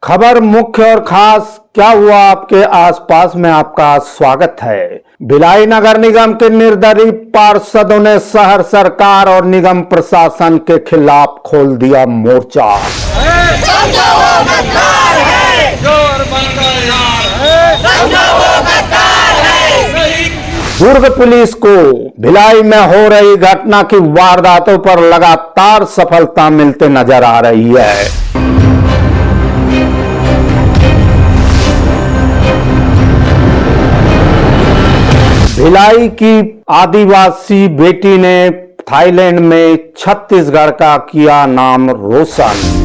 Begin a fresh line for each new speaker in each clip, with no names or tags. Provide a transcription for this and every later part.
खबर मुख्य और खास क्या हुआ आपके आसपास में आपका स्वागत है। भिलाई नगर निगम के निर्दलीय पार्षदों ने शहर सरकार और निगम प्रशासन के खिलाफ खोल दिया मोर्चा। दुर्ग पुलिस को भिलाई में हो रही घटना की वारदातों पर लगातार सफलता मिलते नजर आ रही है। भिलाई की आदिवासी बेटी ने थाईलैंड में छत्तीसगढ़ का किया नाम रोशन।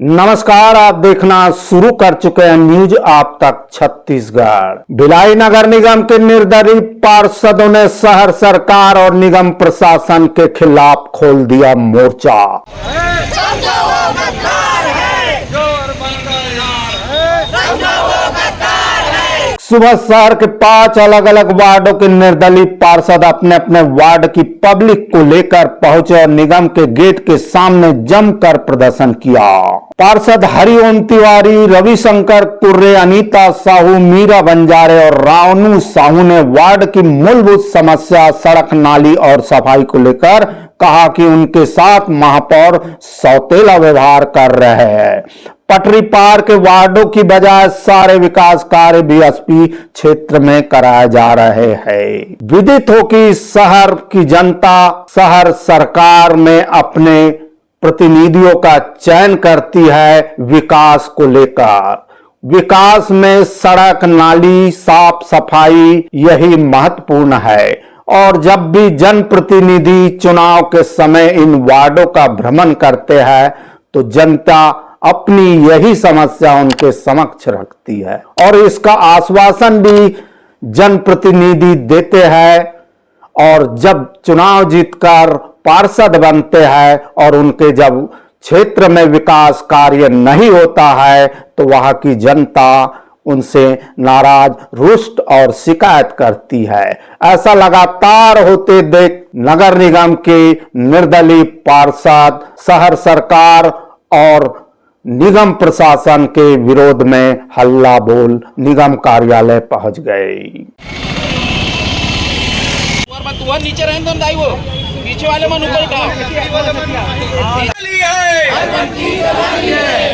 नमस्कार, आप देखना शुरू कर चुके हैं न्यूज आप तक छत्तीसगढ़। भिलाई नगर निगम के निर्दलीय पार्षदों ने शहर सरकार और निगम प्रशासन के खिलाफ खोल दिया मोर्चा। सुबह शहर के 5 अलग अलग वार्डों के निर्दलीय पार्षद अपने अपने वार्ड की पब्लिक को लेकर पहुंचे और निगम के गेट के सामने जमकर प्रदर्शन किया। पार्षद हरिओम तिवारी, रविशंकर कुर्रे, अनीता साहू, मीरा बंजारे और रावनू साहू ने वार्ड की मूलभूत समस्या सड़क, नाली और सफाई को लेकर कहा कि उनके साथ महापौर सौतेला व्यवहार कर रहे हैं। पटरी पार के वार्डों की बजाय सारे विकास कार्य बीएसपी क्षेत्र में कराए जा रहे हैं। विदित हो कि शहर की जनता शहर सरकार में अपने प्रतिनिधियों का चयन करती है विकास को लेकर। विकास में सड़क, नाली, साफ सफाई यही महत्वपूर्ण है और जब भी जनप्रतिनिधि चुनाव के समय इन वार्डों का भ्रमण करते हैं तो जनता अपनी यही समस्या उनके समक्ष रखती है और इसका आश्वासन भी जनप्रतिनिधि देते हैं और जब चुनाव जीतकर पार्षद बनते हैं और उनके जब क्षेत्र में विकास कार्य नहीं होता है तो वहां की जनता उनसे नाराज, रुष्ट और शिकायत करती है। ऐसा लगातार होते देख नगर निगम के निर्दलीय पार्षद शहर सरकार और निगम प्रशासन के विरोध में हल्ला बोल निगम कार्यालय पहुंच गए।
नीचे रहने दो, वो पीछे वाले मन ऊपर उठाओ।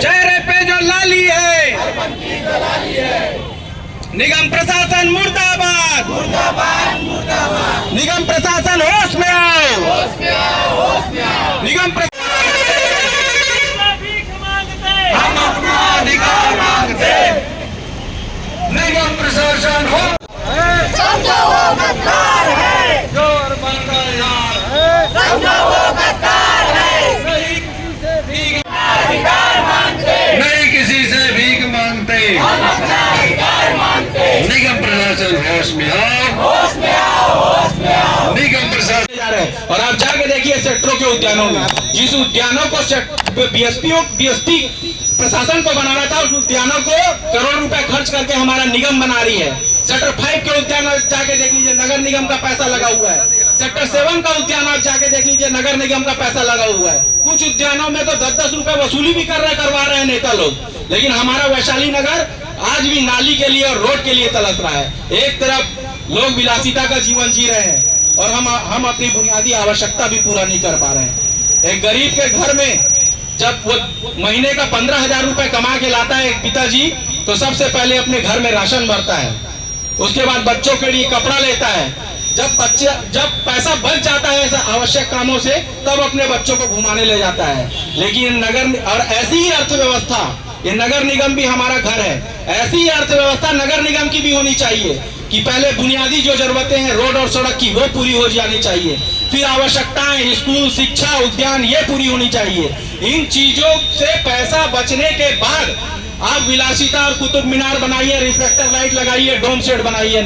चेहरे पे जो लाली है निगम प्रशासन मुर्दाबाद, मुर्दाबाद, मुर्दाबाद। निगम प्रशासन होश में आओ, होश में आओ, होश में आओ। निगम प्रशासन हम अपना अधिकार मांगते। निगम प्रशासन हो समझो वो गद्दार है, जोर बनकर यार है, समझो वो गद्दार है। नहीं किसी से भीख अधिकार मांगते, नहीं किसी से भीख मांगते, हम अपना अधिकार मांगते। निगम प्रशासन होश में आओ, होश में आओ, होश में आओ। निगम प्रशासन जा रहे हैं और आप जाके देखिए सेक्टरों के उद्यानों में, जिस उद्यानों को बीएसपी प्रशासन को बनाना था उस उद्यानों को करोड़ रुपए खर्च करके हमारा निगम बना रही है। सेक्टर 5 के उद्यान जाके देख लीजिए, नगर निगम का पैसा लगा हुआ है। सेक्टर 7 का उद्यान आप जाके देख लीजिए, नगर निगम का पैसा लगा हुआ है। कुछ उद्यानों में तो 10-10 रुपए वसूली भी करवा रहे हैं नेता लोग। लेकिन हमारा वैशाली नगर आज भी नाली के लिए और रोड के लिए तरस रहा है। एक तरफ लोग विलासिता का जीवन जी रहे हैं और हम अपनी बुनियादी आवश्यकता भी पूरा नहीं कर पा रहे हैं। एक गरीब के घर में जब वो महीने का 15,000 रुपए कमा के लाता है एक पिताजी, तो सबसे पहले अपने घर में राशन भरता है, उसके बाद बच्चों के लिए कपड़ा लेता है। जब पैसा बच जाता है ऐसा आवश्यक कामों से, तब अपने बच्चों को घुमाने ले जाता है। लेकिन नगर और ऐसी ही अर्थव्यवस्था, ये नगर निगम भी हमारा घर है, ऐसी ही अर्थव्यवस्था नगर निगम की भी होनी चाहिए कि पहले बुनियादी जो जरूरतें हैं रोड और सड़क की वो पूरी हो जानी चाहिए, फिर आवश्यकताएं स्कूल, शिक्षा, उद्यान ये पूरी होनी चाहिए। इन चीजों से पैसा बचने के बाद आप विलासिता और कुतुब मीनार बनाइए, रिफ्लेक्टर लाइट लगाइए, डोम सेट बनाइए।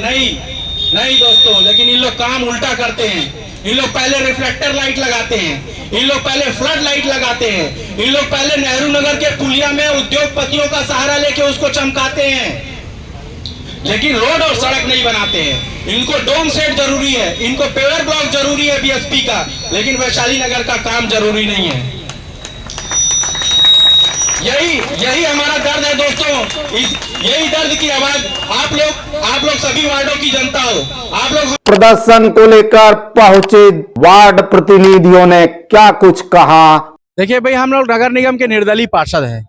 नहीं दोस्तों, लेकिन इन लोग काम उल्टा करते हैं।
इन लोग पहले रिफ्लेक्टर लाइट लगाते हैं, इन लोग पहले फ्लड लाइट लगाते हैं, इन लोग पहले नेहरू नगर के पुलिया में उद्योगपतियों का सहारा लेके उसको चमकाते हैं, लेकिन रोड और सड़क नहीं बनाते हैं। इनको डोम सेट जरूरी है, इनको पेवर ब्लॉक जरूरी है बीएसपी का, लेकिन वैशाली नगर का काम जरूरी नहीं है। यही हमारा दर्द है दोस्तों, यही दर्द की आवाज आप लोग सभी वार्डों की जनता हो, आप लोग।
प्रदर्शन को लेकर पहुंचे वार्ड प्रतिनिधियों ने क्या कुछ कहा।
देखिए भाई, हम लोग नगर निगम के निर्दलीय पार्षद हैं,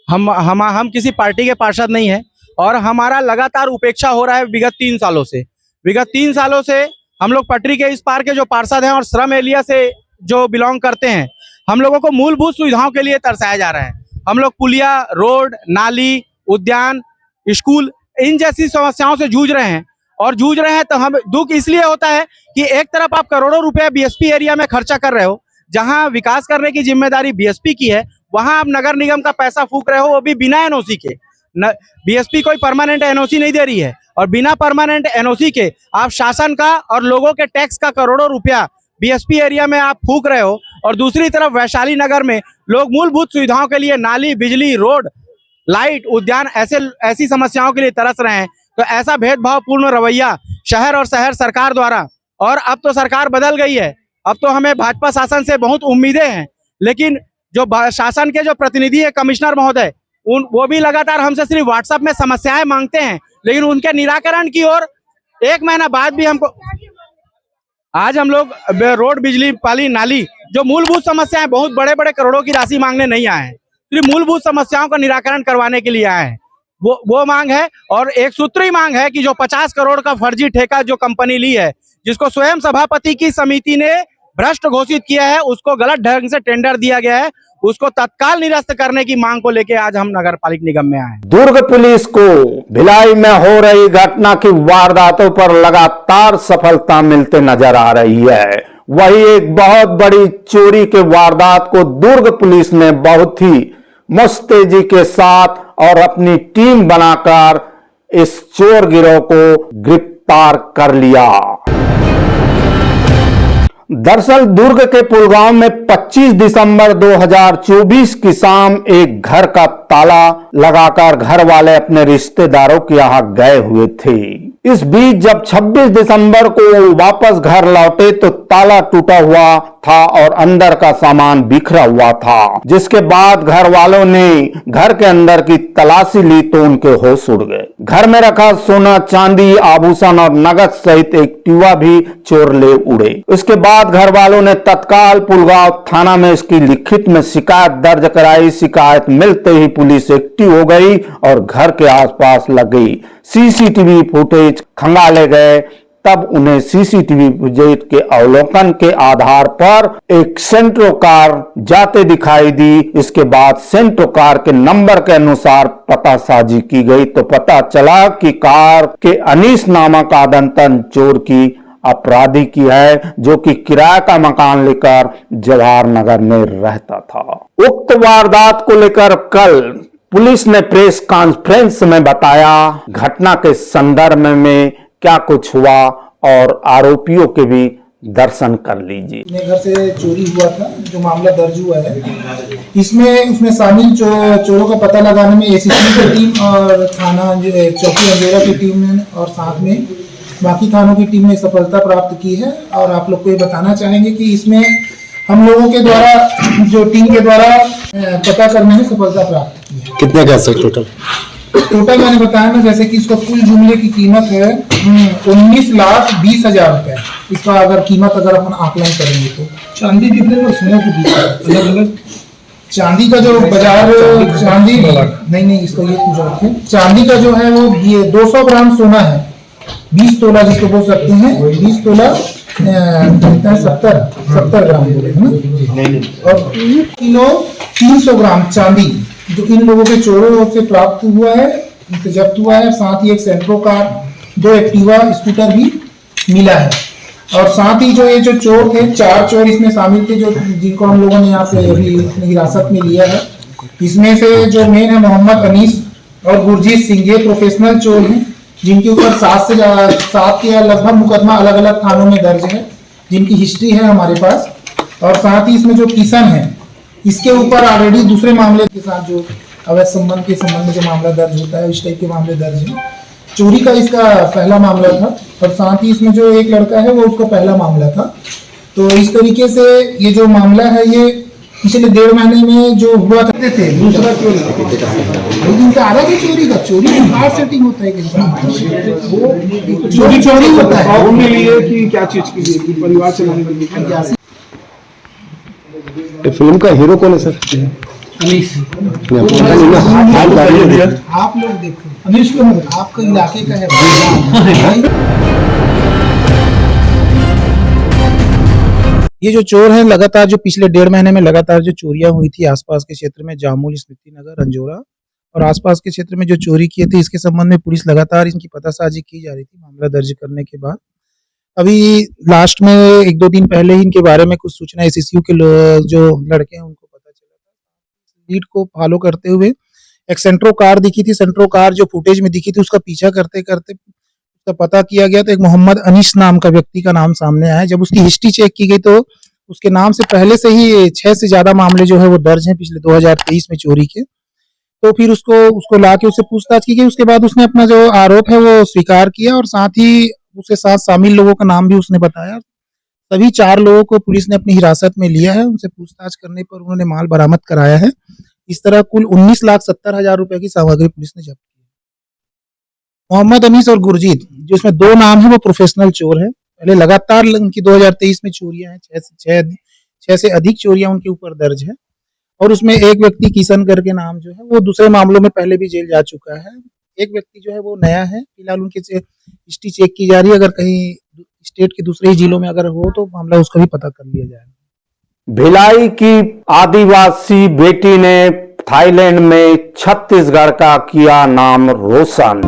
हम किसी पार्टी के पार्षद नहीं है और हमारा लगातार उपेक्षा हो रहा है विगत 3 सालों से। विगत 3 सालों से हम लोग पटरी के इस पार के जो पार्षद हैं और श्रम एरिया से जो बिलोंग करते हैं, हम लोगों को मूलभूत सुविधाओं के लिए तरसाया जा रहा है। हम लोग पुलिया, रोड, नाली, उद्यान, स्कूल, इन जैसी समस्याओं से जूझ रहे हैं और जूझ रहे हैं तो हम दुख इसलिए होता है कि एक तरफ आप करोड़ों रुपए बीएसपी एरिया में खर्चा कर रहे हो, जहां विकास करने की जिम्मेदारी बीएसपी की है, वहां आप नगर निगम का पैसा फूक रहे हो, वो भी बिना एनओसी के। बीएसपी कोई परमानेंट एनओसी नहीं दे रही है और बिना परमानेंट एनओसी के आप शासन का और लोगों के टैक्स का करोड़ों रुपया बीएसपी एरिया में आप फूक रहे हो। और दूसरी तरफ वैशाली नगर में लोग मूलभूत सुविधाओं के लिए नाली, बिजली, रोड, लाइट, उद्यान ऐसी समस्याओं के लिए तरस रहे हैं। तो ऐसा भेदभावपूर्ण रवैया शहर और शहर सरकार द्वारा, और अब तो सरकार बदल गई है, अब तो हमें भाजपा शासन से बहुत उम्मीदें हैं, लेकिन जो शासन के जो प्रतिनिधि है कमिश्नर महोदय, वो भी लगातार हमसे सिर्फ व्हाट्सएप में समस्याएं मांगते हैं, लेकिन उनके निराकरण की ओर 1 महीना बाद भी हमको, आज हम लोग रोड, बिजली, पानी, नाली, जो मूलभूत समस्याएं, बहुत बड़े बड़े करोड़ों की राशि मांगने नहीं आए हैं, सिर्फ मूलभूत समस्याओं का निराकरण करवाने के लिए आए हैं। वो मांग है और एक सूत्री मांग है कि जो 50 करोड़ का फर्जी ठेका जो कंपनी ली है, जिसको स्वयं सभापति की समिति ने भ्रष्ट घोषित किया है, उसको गलत ढंग से टेंडर दिया गया है, उसको तत्काल निरस्त करने की मांग को लेकर आज हम नगर पालिका निगम में आए।
दुर्ग पुलिस को भिलाई में हो रही घटना की वारदातों पर लगातार सफलता मिलते नजर आ रही है। वही एक बहुत बड़ी चोरी के वारदात को दुर्ग पुलिस ने बहुत ही मुस्तैदी के साथ और अपनी टीम बनाकर इस चोर गिरोह को गिरफ्तार कर लिया। दरअसल दुर्ग के पुलगांव में 25 दिसंबर 2024 की शाम एक घर का ताला लगाकर घर वाले अपने रिश्तेदारों के यहां गए हुए थे। इस बीच जब 26 दिसंबर को वापस घर लौटे तो ताला टूटा हुआ था और अंदर का सामान बिखरा हुआ था, जिसके बाद घर वालों ने घर के अंदर की तलाशी ली तो उनके होश उड़ गए। घर में रखा सोना, चांदी, आभूषण और नगद सहित एक्टिवा भी चोर ले उड़े। उसके बाद घर वालों ने तत्काल पुलगांव थाना में इसकी लिखित में शिकायत दर्ज कराई। शिकायत मिलते ही पुलिस एक्टिव हो गई और घर के आसपास लगी सीसीटीवी फुटेज खंगाले गए। तब उन्हें सीसीटीवी फुटेज के अवलोकन के आधार पर एक सेंट्रो कार जाते दिखाई दी। इसके बाद सेंट्रो कार के नंबर के अनुसार पतासाजी की गई तो पता चला कि कार के अनीस नामक आदमतन चोर की अपराधी की है, जो कि किराए का मकान लेकर जवाहर नगर में रहता था। उक्त वारदात को लेकर कल पुलिस ने प्रेस कॉन्फ्रेंस में बताया घटना के संदर्भ में क्या कुछ हुआ और आरोपियों के भी दर्शन कर लीजिए।
अपने घर से चोरी हुआ था, जो मामला दर्ज हुआ है, इसमें शामिल चोरों का पता लगाने में एसीपी की टीम और थाना चौकी अंधेरा की टीम ने और साथ में बाकी थानों की टीम ने सफलता प्राप्त की है। और आप लोग को ये बताना चाहेंगे कि इसमें हम लोगों के द्वारा, जो टीम के द्वारा पता करने में सफलता प्राप्त की है।
कितने का सर टोटल
मैंने बताया ना, जैसे कि इसको कुल जुमले की कीमत है 19,20,000 रुपए। इसका अगर कीमत अगर अपन आकलन करेंगे तो चांदी कितने और सोने की अलग अलग, चांदी का जो बाजार चांदी नहीं इसको ये पूछ रखे, चांदी का जो है वो ये 200 ग्राम सोना है, 20 तोला जिसको बोल सकते हैं, 20 तोला 70 ग्राम बोले है ना, और किलो 300 ग्राम चांदी जो इन लोगों के चोरों से प्राप्त हुआ है, इनसे जब्त हुआ है। साथ ही एक सेंट्रो कार, 2 एक्टिवा स्कूटर भी मिला है। और साथ ही जो ये जो चोर थे, 4 चोर इसमें शामिल थे, जो जिनको हम लोगों ने यहाँ पे अभी हिरासत में लिया है। इसमें से जो मेन है मोहम्मद अनीस और गुरजीत सिंह, ये प्रोफेशनल चोर हैं, जिनके ऊपर 7 के लगभग मुकदमा अलग अलग थानों में दर्ज है, जिनकी हिस्ट्री है हमारे पास, और साथ ही इसमें जो किशन है इसके ऊपर ऑलरेडी दूसरे मामले के साथ जो अवैध संबंध के संबंध में जो मामला दर्ज होता है इस टाइप के मामले दर्ज है। चोरी का इसका पहला मामला था और साथ ही इसमें जो एक लड़का है वो उसका पहला मामला था। तो इस तरीके से ये जो मामला है ये पिछले 1.5 महीने में जो हुआ करते थे दूसरा चोरी, लेकिन इनका आधा की चोरी का बाहर सेटिंग होता है वो चोरी होता है।
उनके लिए कि क्या चीज की कि परिवार चलाने के लिए। फिल्म का हीरो कौन है सर?
अनीश। आप लोग देखो अनीश को, आपके इलाके का है। ये जो चोर है लगातार जो पिछले 1.5 महीने में लगातार जो चोरियां हुई थी आसपास के क्षेत्र में जामुल, स्मृति नगर, रंजोरा और आसपास के क्षेत्र में जो चोरी किए थे इसके संबंध में पुलिस लगातार इनकी पतासाजी की जा रही थी। मामला दर्ज करने के बाद अभी लास्ट में 1-2 दिन पहले ही इनके बारे में कुछ सूचना एसएसयू के जो लड़के हैं उनको पता चला था। लीड को फॉलो करते हुए एक सेंट्रो कार दिखी थी, सेंट्रो कार जो फुटेज में दिखी थी उसका पीछा करते करते उसका पता किया गया तो एक मोहम्मद अनीस नाम का व्यक्ति का नाम सामने आया। जब उसकी हिस्ट्री चेक की गई तो उसके नाम से पहले से ही 6 से ज्यादा मामले जो है वो दर्ज हैं पिछले 2023 में चोरी के। तो फिर उसको लाके उससे पूछताछ की गई। उसके बाद उसने अपना जो आरोप है वो स्वीकार किया और साथ ही उसके साथ शामिल लोगों का नाम भी उसने बताया। सभी 4 लोगों को पुलिस ने अपनी हिरासत में लिया है। उनसे पूछताछ करने पर उन्होंने माल बरामद कराया है। इस तरह कुल 19,70,000 रुपए की सामग्री पुलिस ने जब्त की। मोहम्मद अनीस और गुरजीत जो इसमें 2 नाम है वो प्रोफेशनल चोर है। पहले लगातार उनकी 2023 में चोरियां हैं, 6 से अधिक चोरियां उनके ऊपर दर्ज है। और उसमें एक व्यक्ति किशन करके नाम जो है वो दूसरे मामलों में पहले भी जेल जा चुका है। एक व्यक्ति जो है वो नया है, फिलहाल उनकी हिस्ट्री चेक की जा रही है। अगर कहीं स्टेट के दूसरे ही जिलों में अगर हो तो मामला उसका भी पता कर लिया जाएगा।
भिलाई की आदिवासी बेटी ने थाईलैंड में छत्तीसगढ़ का किया नाम रोशन।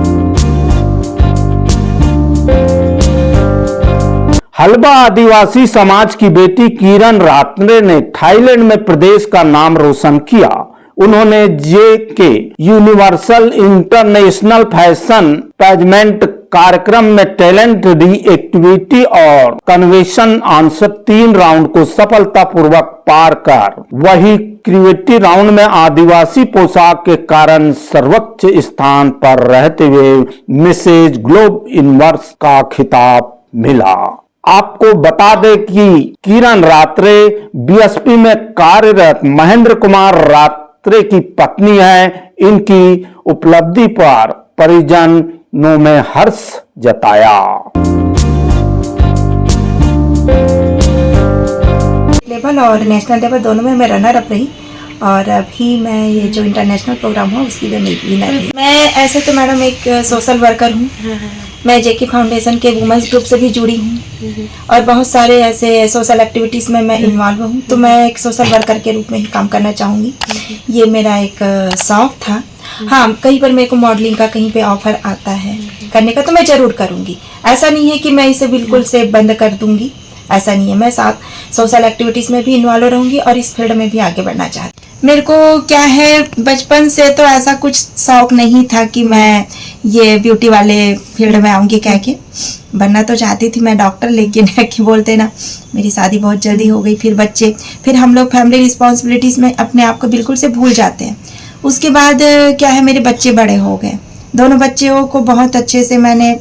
हल्बा आदिवासी समाज की बेटी किरण रात्रे ने थाईलैंड में प्रदेश का नाम रोशन किया। उन्होंने जेके यूनिवर्सल इंटरनेशनल फैशन पेजमेंट कार्यक्रम में टैलेंट रिएक्टिविटी और कन्वेंशन आंसर 3 राउंड को सफलतापूर्वक पार कर वही क्रिएटिव राउंड में आदिवासी पोशाक के कारण सर्वोच्च स्थान पर रहते हुए मिसेज ग्लोब यूनिवर्स का खिताब मिला। आपको बता दें कि किरण रात्रे बीएसपी में कार्यरत महेंद्र कुमार रात्रे की पत्नी है। इनकी उपलब्धि पर परिजनों में हर्ष जताया।
लेवल और नेशनल लेवल दोनों में मैं रनर अप रही और अभी मैं ये जो इंटरनेशनल प्रोग्राम हुआ उसकी भी विनर रही। मैं ऐसे तो मैडम एक सोशल वर्कर हूँ। मैं जेके फाउंडेशन के वुमेंस ग्रुप से भी जुड़ी हूँ और बहुत सारे ऐसे सोशल एक्टिविटीज़ में मैं इन्वॉल्व हूँ। तो मैं एक सोशल वर्कर के रूप में ही काम करना चाहूँगी। ये मेरा एक शौक था। हाँ, कहीं पर मेरे को मॉडलिंग का कहीं पे ऑफर आता है करने का तो मैं ज़रूर करूँगी। ऐसा नहीं है कि मैं इसे बिल्कुल से बंद कर दूँगी, ऐसा नहीं है। मैं साथ सोशल एक्टिविटीज़ में भी इन्वॉल्व रहूँगी और इस फील्ड में भी आगे बढ़ना चाहती हूँ। मेरे को क्या है, बचपन से तो ऐसा कुछ शौक नहीं था कि मैं ये ब्यूटी वाले फील्ड में आऊँगी। कह के बनना तो चाहती थी मैं डॉक्टर, लेकिन कि बोलते ना मेरी शादी बहुत जल्दी हो गई, फिर बच्चे, फिर हम लोग फैमिली रिस्पॉन्सिबिलिटीज़ में अपने आप को बिल्कुल से भूल जाते हैं। उसके बाद क्या है, मेरे बच्चे बड़े हो गए। दोनों बच्चों को बहुत अच्छे से मैंने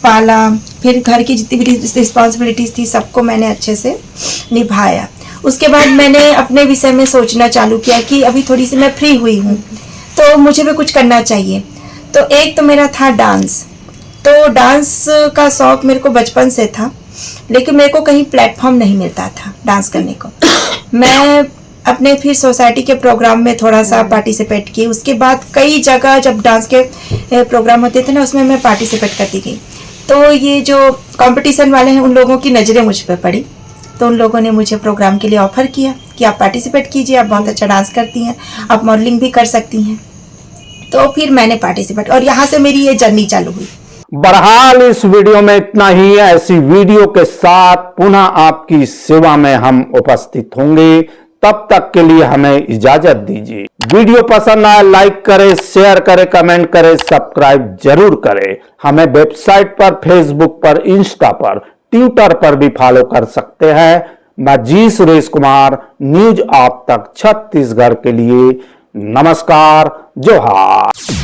पाला। फिर घर की जितनी भी रिस्पॉन्सिबिलिटीज़ थी सबको मैंने अच्छे से निभाया। उसके बाद मैंने अपने विषय में सोचना चालू किया कि अभी थोड़ी सी मैं फ्री हुई हूँ तो मुझे भी कुछ करना चाहिए। तो एक तो मेरा था डांस। तो डांस का शौक मेरे को बचपन से था, लेकिन मेरे को कहीं प्लेटफॉर्म नहीं मिलता था डांस करने को। मैं अपने फिर सोसाइटी के प्रोग्राम में थोड़ा सा पार्टिसिपेट की। उसके बाद कई जगह जब डांस के प्रोग्राम होते थे ना, उसमें मैं पार्टिसिपेट करती गई। तो ये जो कंपटीशन वाले हैं उन लोगों की नज़रें मुझ पर पड़ी। तो उन लोगों ने मुझे प्रोग्राम के लिए ऑफ़र किया कि आप पार्टिसिपेट कीजिए, आप बहुत अच्छा डांस करती हैं, आप मॉडलिंग भी कर सकती हैं। तो फिर मैंने पार्टिसिपेट और यहाँ से मेरी ये जर्नी चालू हुई।
बहरहाल इस वीडियो में इतना ही। ऐसी वीडियो के साथ पुनः आपकी सेवा में हम उपस्थित होंगे। तब तक के लिए हमें इजाजत दीजिए। वीडियो पसंद आए लाइक करें, शेयर करें, कमेंट करें, सब्सक्राइब जरूर करें। हमें वेबसाइट पर, फेसबुक पर, इंस्टा पर, ट्विटर पर भी फॉलो कर सकते हैं। मैं जी सुरेश कुमार, न्यूज आप तक छत्तीसगढ़ के लिए नमस्कार, जोहार।